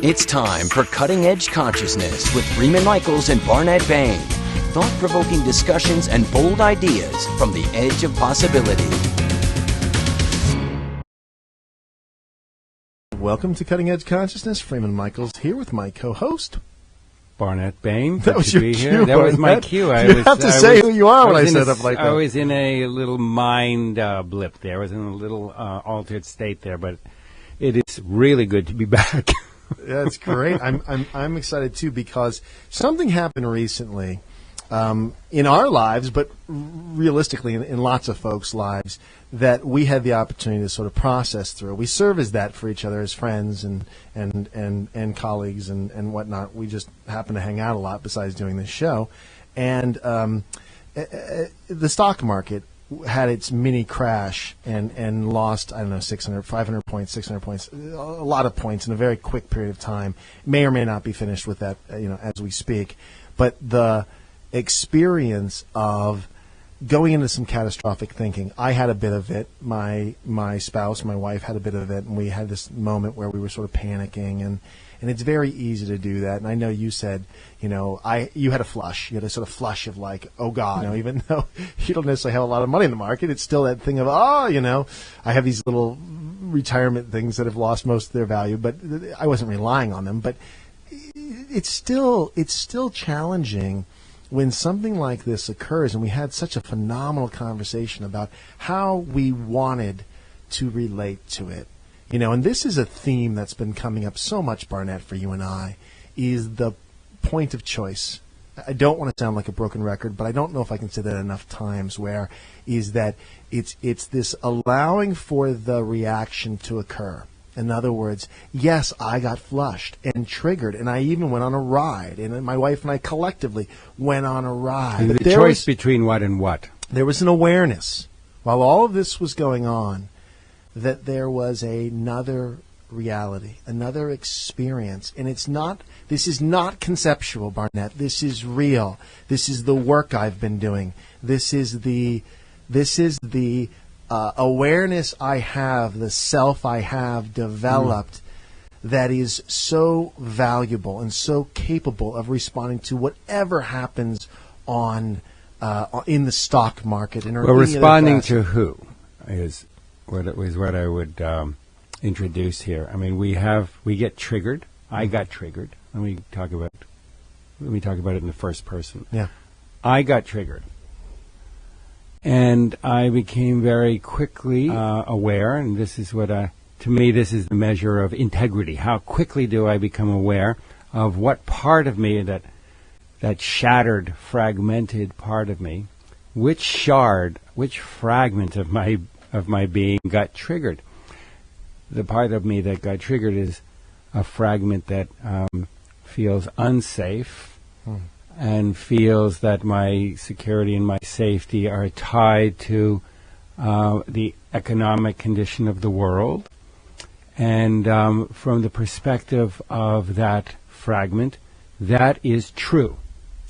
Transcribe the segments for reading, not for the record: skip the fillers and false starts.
It's time for Cutting Edge Consciousness with Freeman Michaels and Barnet Bain. Thought-provoking discussions and bold ideas from the edge of possibility. Welcome to Cutting Edge Consciousness. Freeman Michaels here with my co-host, Barnet Bain. That was your cue. That was my cue. You have to say who you are when I set up like that. I was in a little mind blip there. I was in a little altered state there, but it is really good to be back. Yeah, it's great. I'm excited too because something happened recently in our lives, but realistically in lots of folks' lives, that we had the opportunity to sort of process through. We serve as that for each other as friends and colleagues and whatnot. We just happen to hang out a lot besides doing this show. And the stock market had its mini crash and lost, 500 points, 600 points, a lot of points in a very quick period of time. May or may not be finished with that, as we speak. But the experience of going into some catastrophic thinking, I had a bit of it. My spouse, my wife had a bit of it, and we had this moment where we were sort of panicking, and it's very easy to do that. And I know you said, you had a flush. You had a sort of flush of like, oh God, even though you don't necessarily have a lot of money in the market, it's still that thing of, I have these little retirement things that have lost most of their value, but I wasn't relying on them. But it's still challenging when something like this occurs, and we had such a phenomenal conversation about how we wanted to relate to it. And this is a theme that's been coming up so much, Barnet, for you and I, is the point of choice. I don't want to sound like a broken record, but I don't know if I can say that enough times, where is that it's this allowing for the reaction to occur. In other words, yes, I got flushed and triggered, and I even went on a ride, and my wife and I collectively went on a ride. The choice between what and what? There was an awareness, while all of this was going on, that there was another reality, another experience. And this is not conceptual, Barnet. This is real. This is the work I've been doing. This is the awareness I have, the self I have developed that is so valuable and so capable of responding to whatever happens in the stock market. Well, responding to who is what I would introduce here. I mean, we get triggered. I got triggered. Let me talk about it in the first person. Yeah, I got triggered. And I became very quickly aware, and this is to me, this is the measure of integrity. How quickly do I become aware of what part of me, that shattered, fragmented part of me, which fragment of my being got triggered? The part of me that got triggered is a fragment that feels unsafe, and feels that my security and my safety are tied to the economic condition of the world. And from the perspective of that fragment, that is true.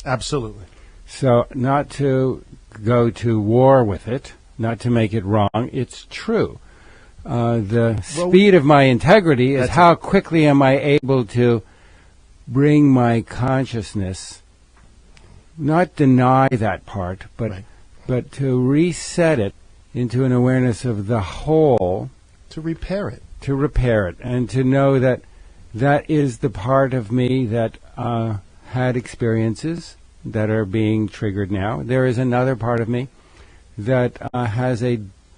Absolutely. So not to go to war with it, not to make it wrong, it's true. The speed of my integrity is how quickly am I able to bring my consciousness, not deny that part, but to reset it into an awareness of the whole. To repair it. And to know that that is the part of me that had experiences that are being triggered now. There is another part of me that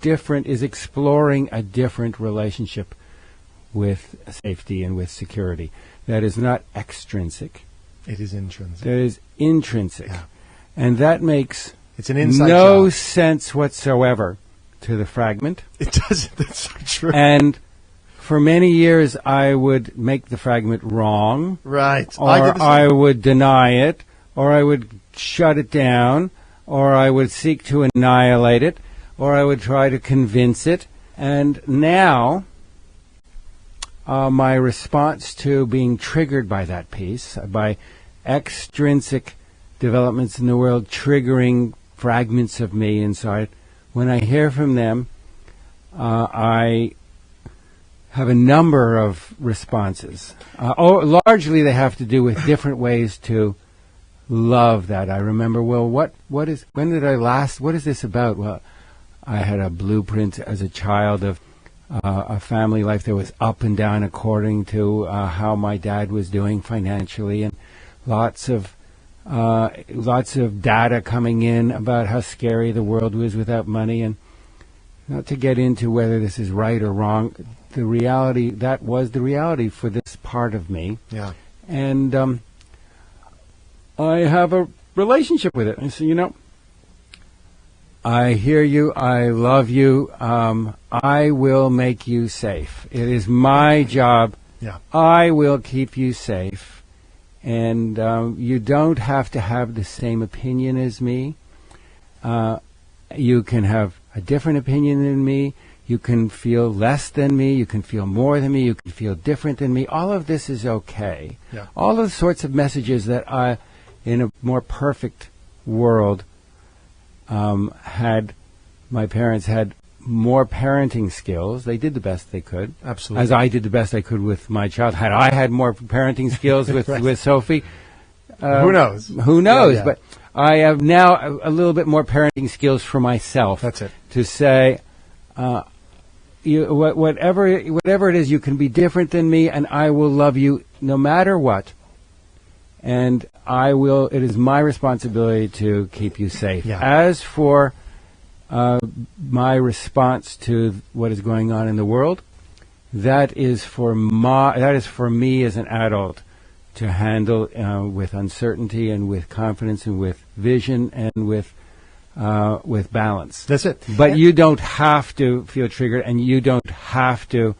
is exploring a different relationship with safety and with security. That is not extrinsic. It is intrinsic. That is intrinsic. Yeah. And that makes it's an inside no job. sense whatsoever to the fragment. It doesn't. That's so true. And for many years, I would make the fragment wrong. Right. Or I would deny it, or I would shut it down, or I would seek to annihilate it, or I would try to convince it. And now, my response to being triggered by that piece, by extrinsic developments in the world triggering fragments of me inside, when I hear from them, I have a number of responses. Largely they have to do with different ways to love that. I remember, what is this about? Well, I had a blueprint as a child of a family life that was up and down according to how my dad was doing financially, and lots of data coming in about how scary the world was without money. And not to get into whether this is right or wrong, the reality, that was the reality for this part of me. Yeah. And I have a relationship with it. I say, I hear you, I love you, I will make you safe. It is my job. Yeah. I will keep you safe. And you don't have to have the same opinion as me. You can have a different opinion than me. You can feel less than me. You can feel more than me. You can feel different than me. All of this is okay. Yeah. All of the sorts of messages that in a more perfect world, my parents had more parenting skills. They did the best they could. Absolutely. As I did the best I could with my child. Had I had more parenting skills with, Right. with Sophie, Who knows? Who knows? Yeah. But I have now a little bit more parenting skills for myself. That's it. To say, whatever it is, you can be different than me, and I will love you no matter what. And it is my responsibility to keep you safe. Yeah. As for my response to what is going on in the world, that is for me as an adult to handle with uncertainty and with confidence and with vision and with balance. That's it. But you don't have to feel triggered, and you don't have to.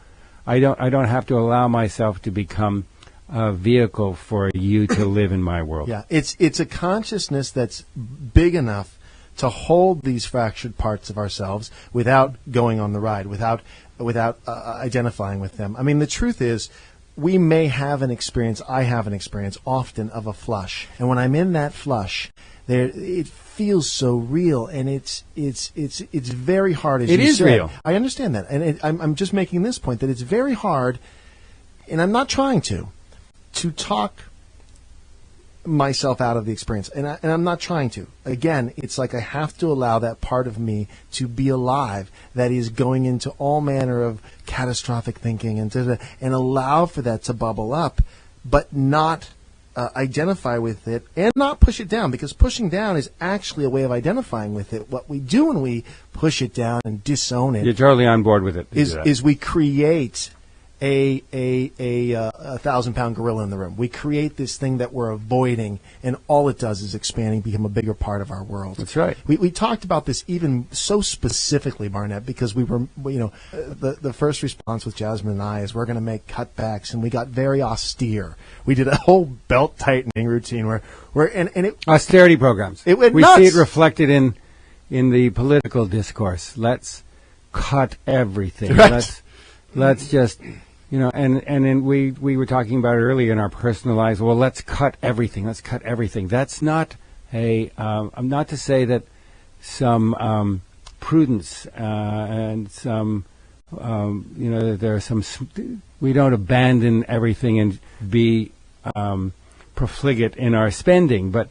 I don't have to allow myself to become a vehicle for you to live in my world. Yeah, it's a consciousness that's big enough to hold these fractured parts of ourselves without going on the ride, without identifying with them. I mean, the truth is, we may have an experience. I have an experience often of a flush, and when I'm in that flush, it feels so real, and it's very hard. As it you is said. real. I understand that, and I'm just making this point that it's very hard, and I'm not trying to talk myself out of the experience, and I'm not trying to. Again, it's like I have to allow that part of me to be alive that is going into all manner of catastrophic thinking and allow for that to bubble up, but not identify with it and not push it down, because pushing down is actually a way of identifying with it. What we do when we push it down and disown it, You're totally on board with it. is we create a 1,000-pound gorilla in the room. We create this thing that we're avoiding, and all it does is expanding, become a bigger part of our world. That's right. We talked about this even so specifically, Barnett, because we were, the first response with Jasmine and I is we're going to make cutbacks, and we got very austere. We did a whole belt tightening routine where austerity programs. It went we nuts. see it reflected in the political discourse. Let's cut everything. Right. Let's just. And then we were talking about it earlier in our personal lives. Well, let's cut everything. Let's cut everything. That's not I'm not to say that some prudence and some that there are some. We don't abandon everything and be profligate in our spending, but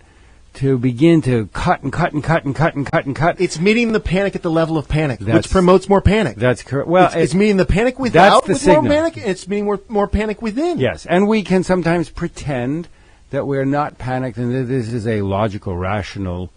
to begin to cut and cut and cut and cut and cut and cut. It's meeting the panic at the level of panic, which promotes more panic. That's correct. Well, it's meeting the panic without with signal. more panic. It's meeting more panic within. Yes, and we can sometimes pretend that we're not panicked and that this is a logical, rational,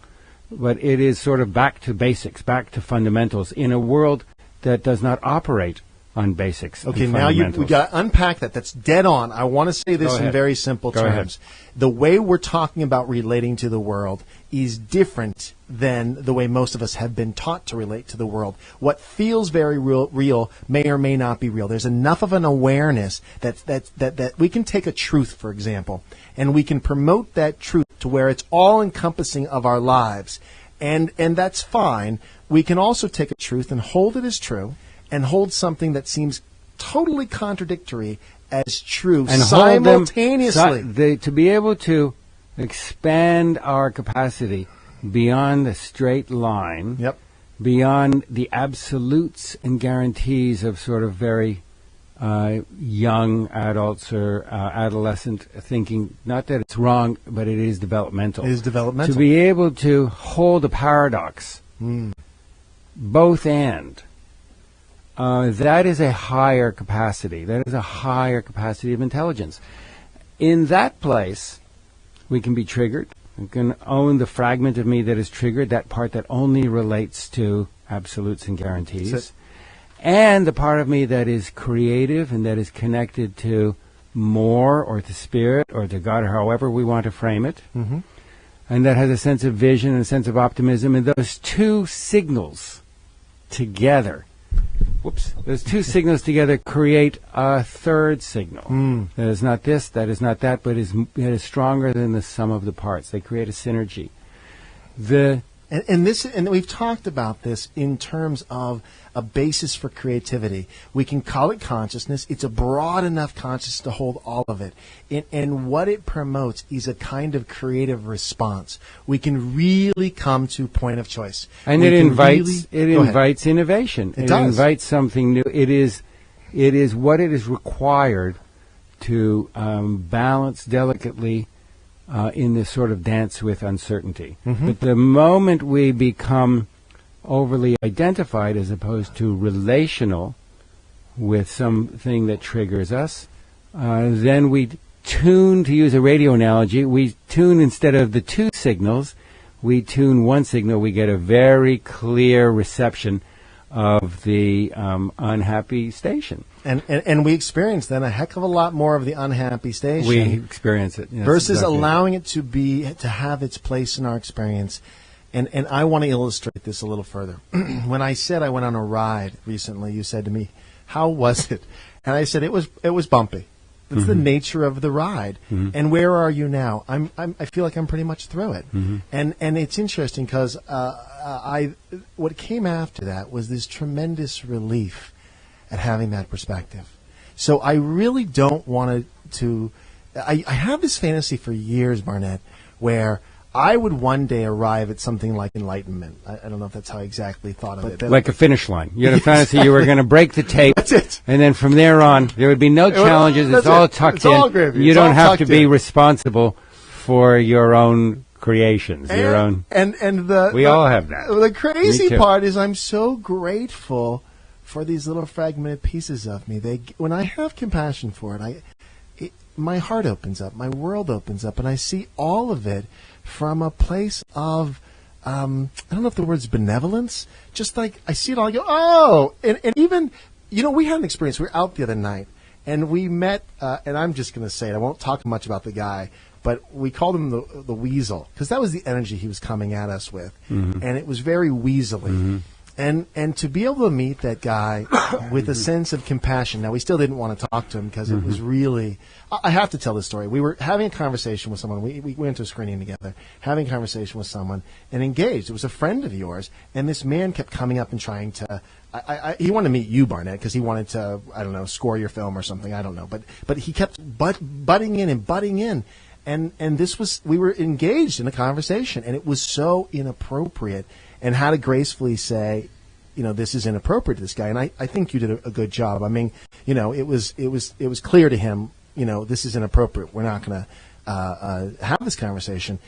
but it is sort of back to basics, back to fundamentals in a world that does not operate on basics. Okay, and now fundamentals. we got to unpack that. That's dead on. I want to say this in very simple terms. The way we're talking about relating to the world is different than the way most of us have been taught to relate to the world. What feels very real may or may not be real. There's enough of an awareness that we can take a truth, for example, and we can promote that truth to where it's all encompassing of our lives, and that's fine. We can also take a truth and hold it as true, and hold something that seems totally contradictory as true and simultaneously. To be able to expand our capacity beyond the straight line, Yep. beyond the absolutes and guarantees of sort of very young adults or adolescent thinking, not that it's wrong, but it is developmental. It is developmental. To be able to hold a paradox, both and, that is a higher capacity. That is a higher capacity of intelligence. In that place, we can be triggered. We can own the fragment of me that is triggered, that part that only relates to absolutes and guarantees. And the part of me that is creative and that is connected to more or to spirit or to God or however we want to frame it. Mm-hmm. And that has a sense of vision and a sense of optimism. And those two signals together, those two signals together create a third signal. That is not this, that is not that, but it is stronger than the sum of the parts. They create a synergy. And we've talked about this in terms of a basis for creativity. We can call it consciousness. It's a broad enough consciousness to hold all of it. And what it promotes is a kind of creative response. We can really come to point of choice. And it invites innovation. It does. Invites something new. It is what it is required to balance delicately in this sort of dance with uncertainty. Mm-hmm. But the moment we become overly identified as opposed to relational with something that triggers us, then we tune, to use a radio analogy, we tune instead of the two signals, we tune one signal, we get a very clear reception of the unhappy station. And we experience then a heck of a lot more of the unhappy station. We experience it. Yes, versus exactly. allowing it to have its place in our experience. And I want to illustrate this a little further. When I said I went on a ride recently, you said to me, "How was it?" And I said it was bumpy. It's the nature of the ride. And where are you now? I feel like I'm pretty much through it. And it's interesting because what came after that was this tremendous relief at having that perspective. So I really don't want to. I have this fantasy for years, Barnett, where I would one day arrive at something like enlightenment. I don't know if that's how I exactly thought of it. Like a finish line. You had a fantasy you were going to break the tape. That's it. And then from there on, there would be no challenges. It's all tucked it's all in. gravy. You It's don't all have to tucked be in. responsible for your own creations, your own. We all have that. The crazy Me too. part is I'm so grateful for these little fragmented pieces of me. When I have compassion for it, my heart opens up, my world opens up, and I see all of it from a place of, I don't know if the word's benevolence, just like I see it all, I go, oh! And even, we had an experience, we were out the other night, and we met, and I'm just going to say it, I won't talk much about the guy, but we called him the weasel, because that was the energy he was coming at us with, and it was very weaselly. And to be able to meet that guy with a sense of compassion. Now, we still didn't want to talk to him because it was really... I have to tell this story. We were having a conversation with someone. We went to a screening together, having a conversation with someone, and engaged. It was a friend of yours, and this man kept coming up and trying to... he wanted to meet you, Barnett, because he wanted to, I don't know, score your film or something. I don't know. But he kept butting in. And this was... We were engaged in a conversation, and it was so inappropriate. And how to gracefully say, this is inappropriate to this guy. And I think you did a good job. I mean, it was clear to him, this is inappropriate. We're not going to have this conversation.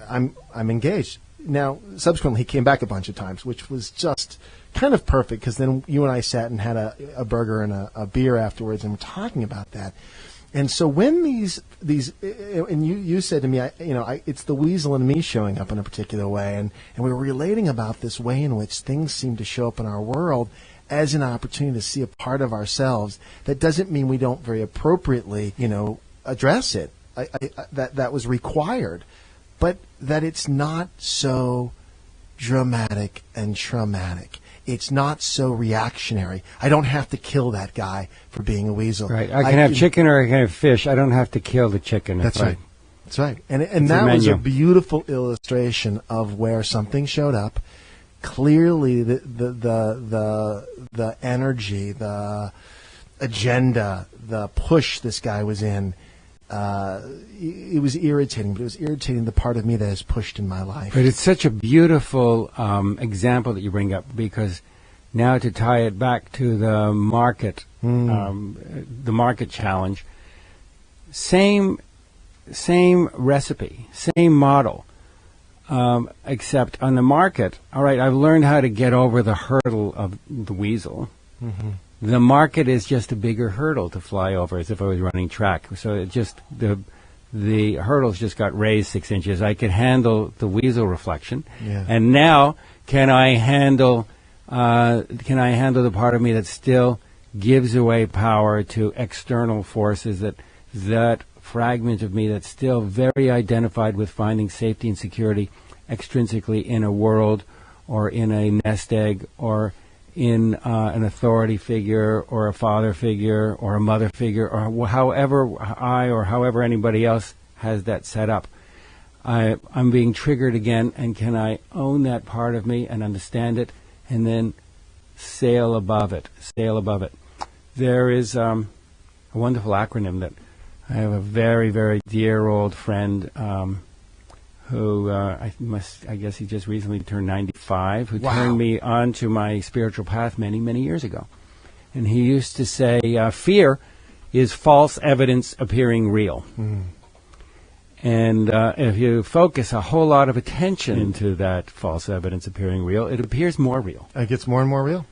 I'm engaged. Now, subsequently, he came back a bunch of times, which was just kind of perfect because then you and I sat and had a burger and a beer afterwards and we're talking about that. And so when these and you said to me, it's the weasel in me showing up in a particular way, and we were relating about this way in which things seem to show up in our world as an opportunity to see a part of ourselves. That doesn't mean we don't very appropriately, address it. That was required, but that it's not so dramatic and traumatic. It's not so reactionary. I don't have to kill that guy for being a weasel. Right. I can have chicken or I can have fish. I don't have to kill the chicken. That's right. That's right. And that was a beautiful illustration of where something showed up. Clearly, the energy, the agenda, the push this guy was in. It was irritating, but it was irritating the part of me that is pushed in my life. But it's such a beautiful example that you bring up because Now to tie it back to the market, the market challenge, same recipe, same model, except on the market, all right, I've learned how to get over the hurdle of the weasel. Mm-hmm. The market is just a bigger hurdle to fly over, as if I was running track. So it just the hurdles just got raised 6 inches. I could handle the weasel reflection, and now can I handle the part of me that still gives away power to external forces, that fragment of me that's still very identified with finding safety and security extrinsically in a world or in a nest egg or in an authority figure or a father figure or a mother figure or however however anybody else has that set up. I'm being triggered again, and can I own that part of me and understand it and then sail above it? There is a wonderful acronym that I have a very, very dear old friend who I guess he just recently turned 95, who turned me on to my spiritual path many, many years ago. And he used to say, fear is false evidence appearing real. Mm. And if you focus a whole lot of attention into that false evidence appearing real, it appears more real. It gets more and more real.